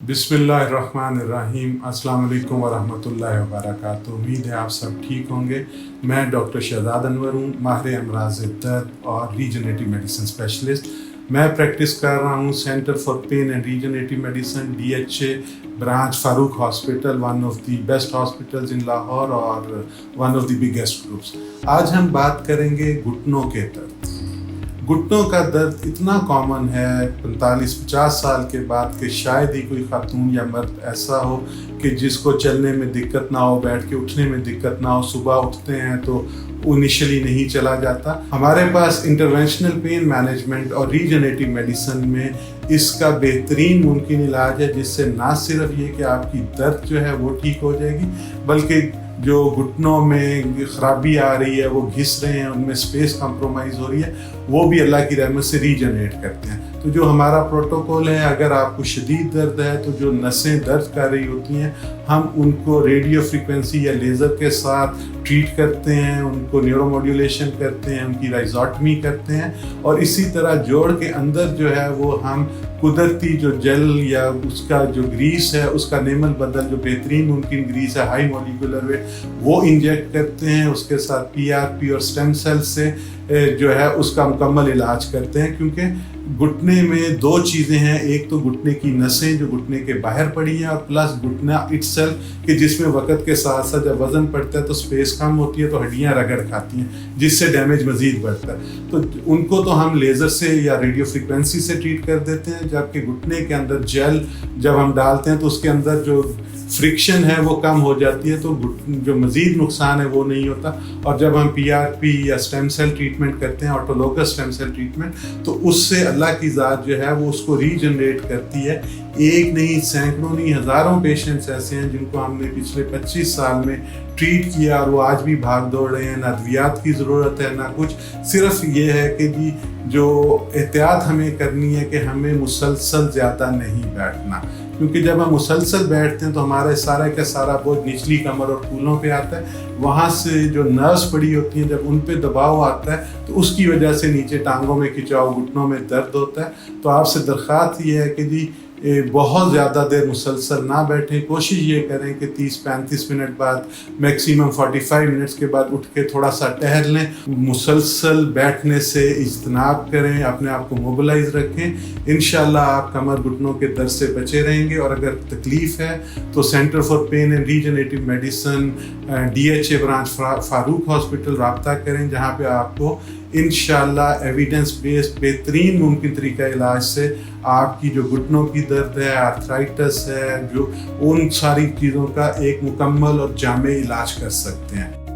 बिस्मिल्लाहिर्रहमानिर्रहीम। अस्सलाम वालेकुम वरहमतुल्लाहि वबरकातुहू। उम्मीद है आप सब ठीक होंगे। मैं डॉक्टर शहजाद अनवर हूँ, माहिर अमराज़ दर्द और रीजनरेटिव मेडिसिन स्पेशलिस्ट। मैं प्रैक्टिस कर रहा हूँ centre for pain and regenerative medicine DHA branch Farooq hospital, one of the best hospitals in Lahore और one of the biggest groups. आज हम बात करेंगे घुटनों के दर्द। घुटनों का दर्द इतना कॉमन है 45-50 साल के बाद कि शायद ही कोई खातून या मर्द ऐसा हो कि जिसको चलने में दिक्कत ना हो, बैठ के उठने में दिक्कत ना हो। सुबह उठते हैं तो इनिशियली नहीं चला जाता। हमारे पास इंटरवेंशनल पेन मैनेजमेंट और रीजनरेटिव मेडिसिन में इसका बेहतरीन मुमकिन इलाज है, जिससे ना सिर्फ ये कि आपकी दर्द जो है वो ठीक हो जाएगी, बल्कि जो घुटनों में ख़राबी आ रही है, वो घिस रहे हैं, उनमें स्पेस कंप्रोमाइज़ हो रही है, वो भी अल्लाह की रहमत से रीजनरेट करते हैं। तो जो हमारा प्रोटोकॉल है, अगर आपको शदीद दर्द है तो जो नसें दर्द कर रही होती हैं, हम उनको रेडियो फ्रीक्वेंसी या लेज़र के साथ ट्रीट करते हैं, उनको न्यूरोमोड्यूलेशन करते हैं, उनकी राइजोटमी करते हैं, और इसी तरह जोड़ के अंदर जो है वो हम कुदरती जो जेल या उसका जो ग्रीस है, उसका नेमल बदल जो बेहतरीन मुमकिन ग्रीस है, हाई मॉलिक्यूलर वेट, वो इंजेक्ट करते हैं। उसके साथ PRP और स्टेम सेल से जो है उसका मुकम्मल इलाज करते हैं। क्योंकि घुटने में दो चीज़ें हैं, एक तो घुटने की नसें जो घुटने के बाहर पड़ी हैं, और प्लस घुटना इटसेल्फ कि जिसमें वक्त के साथ साथ जब वज़न बढ़ता है तो स्पेस कम होती है, तो हड्डियां रगड़ खाती हैं, जिससे डैमेज मज़ीद बढ़ता है। तो उनको तो हम लेज़र से या रेडियो फ्रीक्वेंसी से ट्रीट कर देते हैं, जबकि घुटने के अंदर जेल जब हम डालते हैं तो उसके अंदर जो फ्रिक्शन है वो कम हो जाती है, तो जो मज़ीद नुकसान है वो नहीं होता। और जब हम PRP या स्टेम सेल ट्रीटमेंट करते हैं, ऑटोलोगस स्टेम सेल ट्रीटमेंट, तो उससे अल्लाह की ज़ात जो है वो उसको रीजनरेट करती है। एक नहीं, सैकड़ों नहीं, हज़ारों पेशेंट्स ऐसे हैं जिनको हमने पिछले 25 साल में ट्रीट किया, और वो आज भी भाग दौड़ रहे हैं। ना अद्वियात की ज़रूरत है ना कुछ, सिर्फ ये है कि जी जो एहतियात हमें करनी है कि हमें मुसलसल ज़्यादा नहीं बैठना, क्योंकि जब हम मुसलसल बैठते हैं तो हमारा सारा का सारा बोझ निचली कमर और कूल्हों पे आता है। वहाँ से जो नर्व्स पड़ी होती हैं, जब उन पे दबाव आता है तो उसकी वजह से नीचे टांगों में खिंचाव, घुटनों में दर्द होता है। तो आपसे दरख्वास्त ये है कि जी बहुत ज़्यादा देर मुसलसल ना बैठें। कोशिश ये करें कि 30-35 मिनट बाद, मैक्सिमम 45 मिनट्स के बाद उठ के थोड़ा सा टहल लें। मुसलसल बैठने से इज्तनाब करें, अपने आप को मोबिलाइज रखें। इंशाल्लाह आप कमर घुटनों के दर्द से बचे रहेंगे। और अगर तकलीफ़ है तो centre for pain and regenerative medicine DHA branch Farooq hospital रब्ता करें, जहाँ पे आपको इंशाल्लाह एविडेंस बेस्ड बेहतरीन मुमकिन तरीका इलाज से आपकी जो घुटनों की दर्द है, आर्थराइटिस है, जो उन सारी चीज़ों का एक मुकम्मल और जामे इलाज कर सकते हैं।